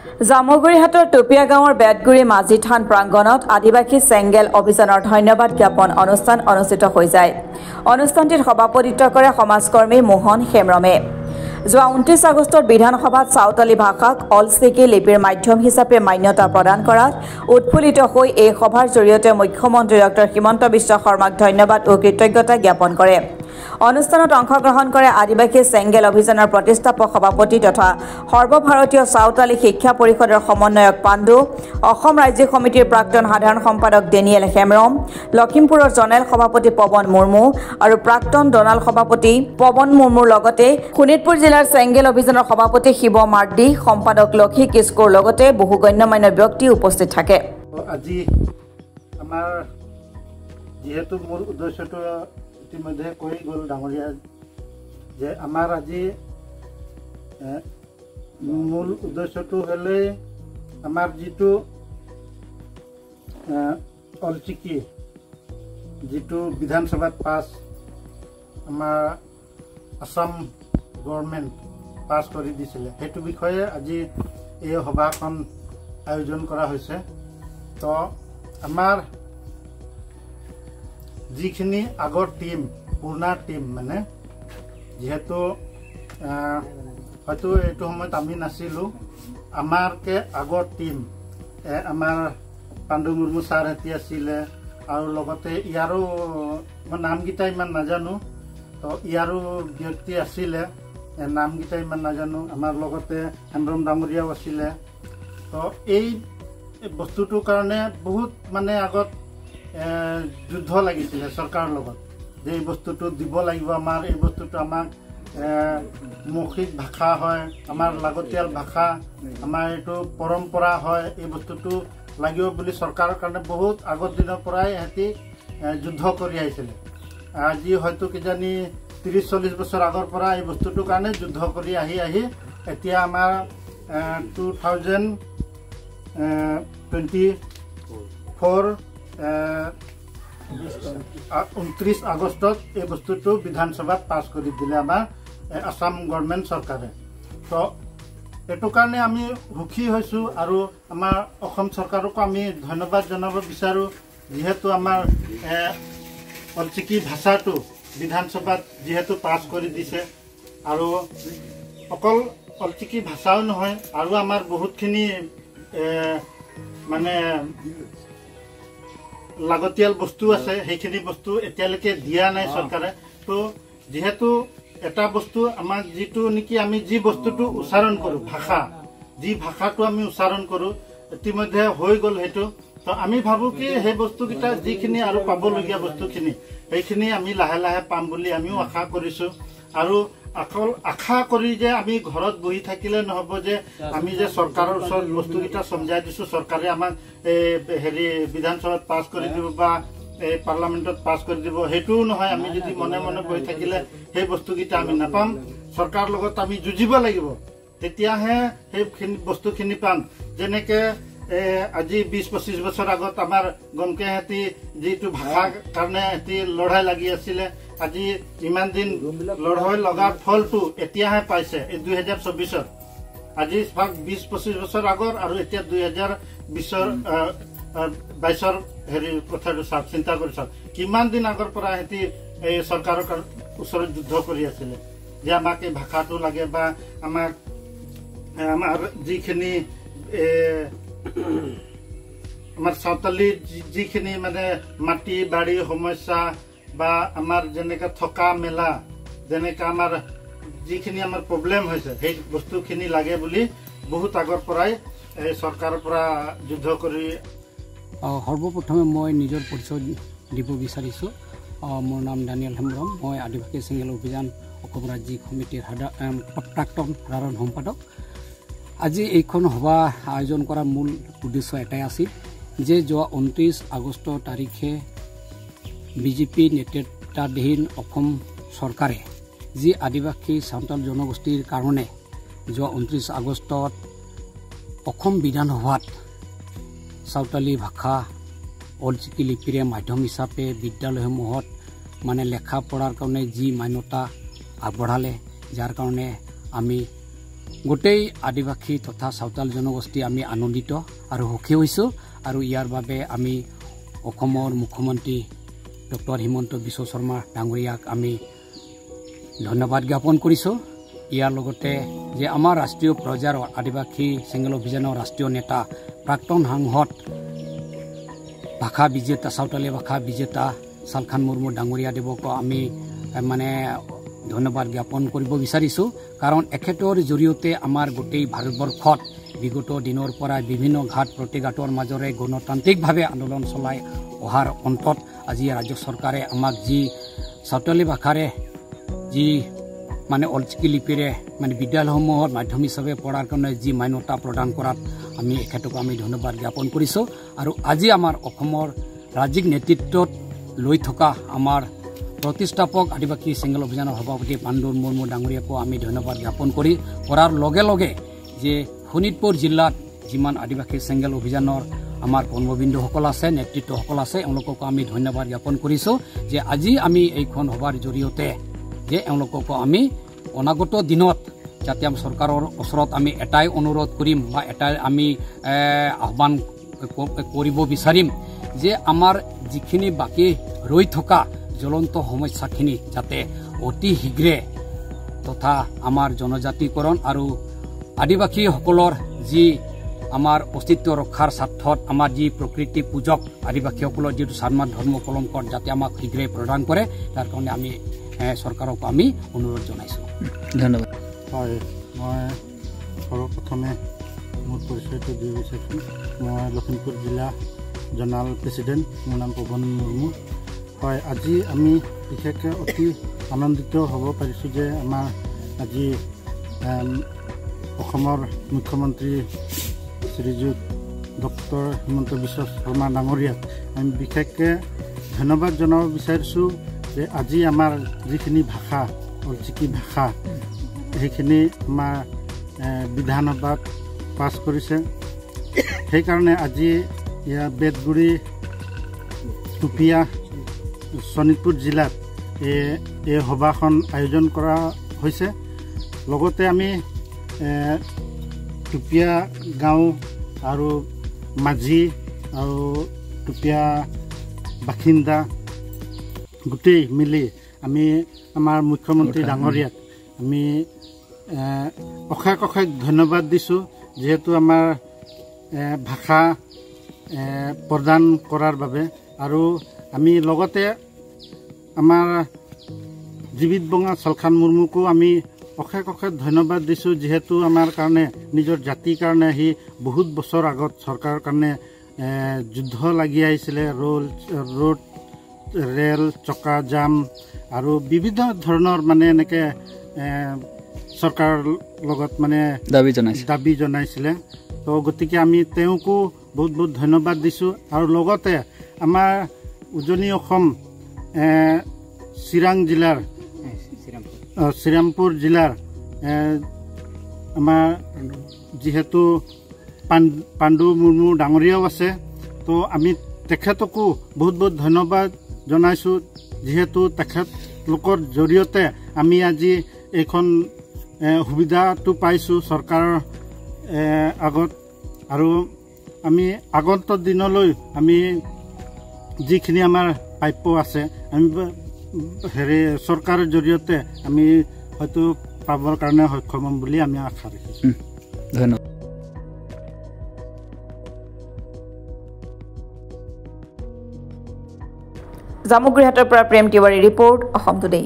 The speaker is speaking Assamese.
জামুগুৰিহাটৰ টুপিয়া গাঁৱৰ বেতগুৰি মাঝি থান প্ৰাংগণত আদিবাসী চেংগেল অভিযানৰ ধন্যবাদ জ্ঞাপন অনুষ্ঠান অনুষ্ঠিত হৈ যায়। অনুষ্ঠানটিত সভাপতিত্ব কৰে সমাজকৰ্মী মোহন হেমৰমে। যোৱা 29 আগষ্টত বিধানসভাত সাঁওতালী ভাষাক অলচিকি লিপিৰ মাধ্যম হিচাপে মান্যতা প্ৰদান কৰাত উৎফুল্লিত হৈ এই সভাৰ জৰিয়তে মুখ্যমন্ত্ৰী ডক্টৰ হিমন্ত বিশ্ব শৰ্মাক ধন্যবাদ ও কৃতজ্ঞতা জ্ঞাপন কৰে। অনুষ্ঠানত অংশগ্ৰহণ কৰে আদিবাসী চেংগেল অভিযানৰ প্ৰতিষ্ঠাপক সভাপতি তথা সৰ্বভাৰতীয় সাঁওতালী শিক্ষা পৰিষদৰ সমন্বয়ক পাণ্ডু, অসম ৰাজ্যিক সমিতিৰ প্ৰাক্তন সাধাৰণ সম্পাদক ডেনিয়েল হেমৰম, লখিমপুৰৰ জনেল সভাপতি পৱন মুৰ্মু আৰু প্ৰাক্তন ডনাল সভাপতি পৱন মুৰ্মুৰ লগতে শোণিতপুৰ জিলাৰ চেংগেল অভিযানৰ সভাপতি শিৱ মাৰ্ডি, সম্পাদক লক্ষী কিস্কুৰ লগতে বহু গণ্যমান্য ব্যক্তি উপস্থিত থাকে। আজি আমাৰ যেহেতু মূল উদ্দেশ্যটো ইতিমধ্যে কৈ গ'ল ডাঙৰীয়া যে আমাৰ আজি মূল উদ্দেশ্যটো হ'লে আমাৰ যিটো অলচিকি যিটো বিধানসভাত পাছ আমাৰ আসাম গভৰ্ণমেণ্ট পাছ কৰি দিছিলে সেইটো বিষয়ে আজি এই সভাখন আয়োজন কৰা হৈছে। তো আমাৰ যিখিনি আগৰ টিম পুৰণা টিম মানে যেহেতু হয়তো এইটো সময়ত আমি নাছিলোঁ, আমাৰকে আগৰ টিম আমাৰ পাণ্ডু মুৰ্মু ছাৰ হেঁতি আছিলে আৰু লগতে ইয়াৰো মই নামকেইটা ইমান নাজানো, তো ইয়াৰো ব্যক্তি আছিলে নামকেইটা ইমান নাজানো, আমাৰ লগতে হেমৰম ডাঙৰীয়াও আছিলে। তো এই বস্তুটোৰ কাৰণে বহুত মানে আগত যুদ্ধ লাগিছিলে চৰকাৰৰ লগত যে এই বস্তুটো দিব লাগিব, আমাৰ এই বস্তুটো আমাক মৌখিক ভাষা হয়, আমাৰ লাগতিয়াল ভাষা, আমাৰ এইটো পৰম্পৰা হয়, এই বস্তুটো লাগিব বুলি চৰকাৰৰ কাৰণে বহুত আগৰ দিনৰ পৰাই সিহঁতি যুদ্ধ কৰি আহিছিলে। আজি হয়তো কিজানি 30-40 বছৰ আগৰ পৰা এই বস্তুটোৰ কাৰণে যুদ্ধ কৰি আহি এতিয়া আমাৰ 2024 29 আগষ্টত এই বস্তুটো বিধানসভাত পাছ কৰি দিলে আমাৰ আসাম গভৰ্ণমেণ্ট চৰকাৰে। তো এইটো কাৰণে আমি সুখী হৈছোঁ আৰু আমাৰ অসম চৰকাৰকো আমি ধন্যবাদ জনাব বিচাৰোঁ, যিহেতু আমাৰ অলচিকি ভাষাটো বিধানসভাত যিহেতু পাছ কৰি দিছে। আৰু অকল অলচিকি ভাষাও নহয় আৰু আমাৰ বহুতখিনি মানে লাগতিয়াল বস্তু আছে, সেইখিনি বস্তু এতিয়ালৈকে দিয়া নাই চৰকাৰে। তো যিহেতু এটা বস্তু আমাক যিটো নেকি আমি যি বস্তুটো উচ্চাৰণ কৰোঁ ভাষা, যি ভাষাটো আমি উচ্চাৰণ কৰোঁ ইতিমধ্যে হৈ গ'ল সেইটো। তো আমি ভাবোঁ কি সেই বস্তুকেইটা যিখিনি আৰু পাবলগীয়া বস্তুখিনি সেইখিনি আমি লাহে লাহে পাম বুলি আমিও আশা কৰিছোঁ। আৰু অকল আশা কৰি যে আমি ঘৰত বহি থাকিলে নহ'ব যে আমি যে চৰকাৰৰ ওচৰত বস্তুকেইটা সমজাই দিছোঁ, চৰকাৰে আমাক বিধানসভাত পাছ কৰি দিব বা এই পাৰ্লামেণ্টত পাছ কৰি দিব, সেইটোও নহয়। আমি যদি মনে মনে বহি থাকিলে সেই বস্তুকেইটা আমি নাপাম, চৰকাৰৰ লগত আমি যুঁজিব লাগিব, তেতিয়াহে সেই বস্তুখিনি পাম। যেনেকৈ আজি 20-25 বছৰ আগত আমাৰ গমকেহেঁতি যিটো ভাষাৰ কাৰণে সিহঁতি লঢ়াই লাগি আছিলে, আজি ইমান দিন লঢ়াই লগাৰ ফলটো এতিয়াহে পাইছে এই 2024-ত। আজি 20-25 বছৰ আগৰ আৰু এতিয়া 2022-ৰ কথাটো চাওক, চিন্তা কৰি চাওক কিমান দিন আগৰ পৰা সিহঁতি এই চৰকাৰৰ ওচৰত যুদ্ধ কৰি আছিলে যে আমাক এই ভাষাটো লাগে বা আমাক আমাৰ যিখিনি আমাৰ সাঁওতালী যিখিনি মানে মাটি বাৰী সমস্যা বা আমাৰ যেনেকৈ থকা মেলা, যেনেকৈ আমাৰ যিখিনি আমাৰ প্ৰব্লেম হৈছে সেই বস্তুখিনি লাগে বুলি বহুত আগৰ পৰাই এই চৰকাৰৰ পৰা যুদ্ধ কৰি। সৰ্বপ্ৰথমে মই নিজৰ পৰিচয় দিব বিচাৰিছোঁ। মোৰ নাম ডেনিয়েল হেমৰম, মই আদিবাসী চেংগেল অভিযান অসম ৰাজ্যিক সমিতিৰ প্ৰাক্তন সাধাৰণ সম্পাদক। আজি এইখন সভা আয়োজন কৰাৰ মূল উদ্দেশ্য এটাই আছিল যে যোৱা 29 আগষ্ট তাৰিখে বিজেপি নেতৃত্বাধীন অসম চৰকাৰে যি আদিবাসী সাঁওতাল জনগোষ্ঠীৰ কাৰণে যোৱা 29 আগষ্টত অসম বিধানসভাত সাঁওতালী ভাষা অলচিকি লিপিৰে মাধ্যম হিচাপে বিদ্যালয়সমূহত মানে লেখা পঢ়াৰ কাৰণে যি মান্যতা আগবঢ়ালে, যাৰ কাৰণে আমি গোটেই আদিবাসী তথা সাঁওতাল জনগোষ্ঠী আমি আনন্দিত আৰু সুখী হৈছোঁ আৰু ইয়াৰ বাবে আমি অসমৰ মুখ্যমন্ত্ৰী ডক্টৰ হিমন্ত বিশ্ব শৰ্মা ডাঙৰীয়াক আমি ধন্যবাদ জ্ঞাপন কৰিছোঁ ইয়াৰ লগতে যে আমাৰ ৰাষ্ট্ৰীয় পৰ্যায়ৰ আদিবাসী চেংগেল অভিযানৰ ৰাষ্ট্ৰীয় নেতা প্ৰাক্তন সাংসদ ভাষা বিজেতা সাঁওতালী ভাষা বিজেতা চালখান মুৰ্মু ডাঙৰীয়া দেৱক আমি মানে ধন্যবাদ জ্ঞাপন কৰিব বিচাৰিছোঁ কাৰণ এখেতৰ জৰিয়তে আমাৰ গোটেই ভাৰতবৰ্ষত বিগত দিনৰ পৰা বিভিন্ন ঘাট প্ৰতিঘাটৰ মাজৰে গণতান্ত্ৰিকভাৱে আন্দোলন চলাই অহাৰ অন্তত আজি ৰাজ্য চৰকাৰে আমাক যি সাঁওতালী ভাষাৰে যি মানে অলচিকি লিপিৰে মানে বিদ্যালয়সমূহৰ মাধ্যম হিচাপে পঢ়াৰ কাৰণে যি মান্যতা প্ৰদান কৰাত আমি এখেতক আমি ধন্যবাদ জ্ঞাপন কৰিছোঁ আৰু আজি আমাৰ অসমৰ ৰাজ্যিক নেতৃত্বত লৈ থকা আমাৰ প্ৰতিষ্ঠাপক আদিবাসী চেংগেল অভিযানৰ সভাপতি পাণ্ডু মুৰ্মু ডাঙৰীয়াকো আমি ধন্যবাদ জ্ঞাপন কৰাৰ লগে লগে যে শোণিতপুৰ জিলাত যিমান আদিবাসী চেংগেল অভিযানৰ আমাৰ কৰ্মবিন্দুসকল আছে নেতৃত্বসকল আছে এওঁলোককো আমি ধন্যবাদ জ্ঞাপন কৰিছোঁ যে আজি আমি এইখন সভাৰ জৰিয়তে যে এওঁলোককো আমি অনাগত দিনত যাতে আমি চৰকাৰৰ ওচৰত আমি এটাই অনুৰোধ কৰিম বা এটাই আমি আহ্বান কৰিব বিচাৰিম যে আমাৰ যিখিনি বাকী ৰৈ থকা জ্বলন্ত সমস্যাখিনি যাতে অতি শীঘ্ৰে তথা আমাৰ জনজাতিকৰণ আৰু আদিবাসীসকলৰ যি আমাৰ অস্তিত্ব ৰক্ষাৰ স্বাৰ্থত আমাৰ যি প্ৰকৃতি পূজক আদিবাসীসকলৰ যিটো স্বাধীন ধৰ্ম কলংকত যাতে আমাক শীঘ্ৰে প্ৰদান কৰে তাৰ কাৰণে আমি চৰকাৰক আমি অনুৰোধ জনাইছোঁ ধন্যবাদ হয় মই সৰ্বপ্ৰথমে মোৰ পৰিচয়টো দিব বিচাৰিছোঁ মই লখিমপুৰ জিলা জনাল প্ৰেচিডেণ্ট মোৰ নাম পৱন মুৰ্মু হয় আজি আমি বিশেষকৈ অতি আনন্দিত হ'ব পাৰিছোঁ যে আমাৰ আজি অসমৰ মুখ্যমন্ত্ৰী শ্ৰীযুত ডক্টৰ হিমন্ত বিশ্ব শৰ্মা ডাঙৰীয়াক আমি বিশেষকৈ ধন্যবাদ জনাব বিচাৰিছোঁ যে আজি আমাৰ যিখিনি ভাষা অলচিকি ভাষা সেইখিনি আমাৰ বিধানসভাত পাছ কৰিছে সেইকাৰণে আজি ইয়াৰ বেতগুৰি টুপিয়া শোণিতপুৰ জিলাত এই সভাখন আয়োজন কৰা হৈছে লগতে আমি টুপিয়া গাঁও আৰু মাঝি আৰু টুপিয়া বাসিন্দা গোটেই মিলি আমি আমাৰ মুখ্যমন্ত্ৰী ডাঙৰীয়াক আমি অশেষ অশেষ ধন্যবাদ দিছোঁ যিহেতু আমাৰ ভাষা প্ৰদান কৰাৰ বাবে আৰু আমি লগতে আমাৰ জীৱিত বঙা চালখান মুৰ্মুকো আমি অশেষ অশেষ ধন্যবাদ দিছোঁ যিহেতু আমাৰ কাৰণে নিজৰ জাতিৰ কাৰণে সি বহুত বছৰ আগত চৰকাৰৰ কাৰণে যুদ্ধ লাগি আহিছিলে ৰোড ৰেল চকা জাম আৰু বিভিন্ন ধৰণৰ মানে এনেকৈ চৰকাৰৰ লগত মানে দাবী জনাইছিলে তো গতিকে আমি তেওঁকো বহুত বহুত ধন্যবাদ দিছোঁ আৰু লগতে আমাৰ উজনি অসম শ্ৰীৰামপুৰ জিলাৰ আমাৰ যিহেতু পাণ্ডু মুৰ্মু ডাঙৰীয়াও আছে তো আমি তেখেতকো বহুত বহুত ধন্যবাদ জনাইছোঁ যিহেতু তেখেতলোকৰ জৰিয়তে আমি আজি এইখন সুবিধাটো পাইছোঁ চৰকাৰৰ আগত আৰু আমি আগন্তুক দিনলৈ আমি যিখিনি আমাৰ প্ৰাপ্য আছে আমি চৰকাৰৰ জৰিয়তে আমি হয়তো পাবৰ কাৰণে সক্ষম হ'ম বুলি আমি আশা ৰাখিছোঁ ধন্যবাদ জামুগুৰিহাটৰ পৰা প্ৰেম তিৱাৰী ৰিপৰ্ট অসম টুডে।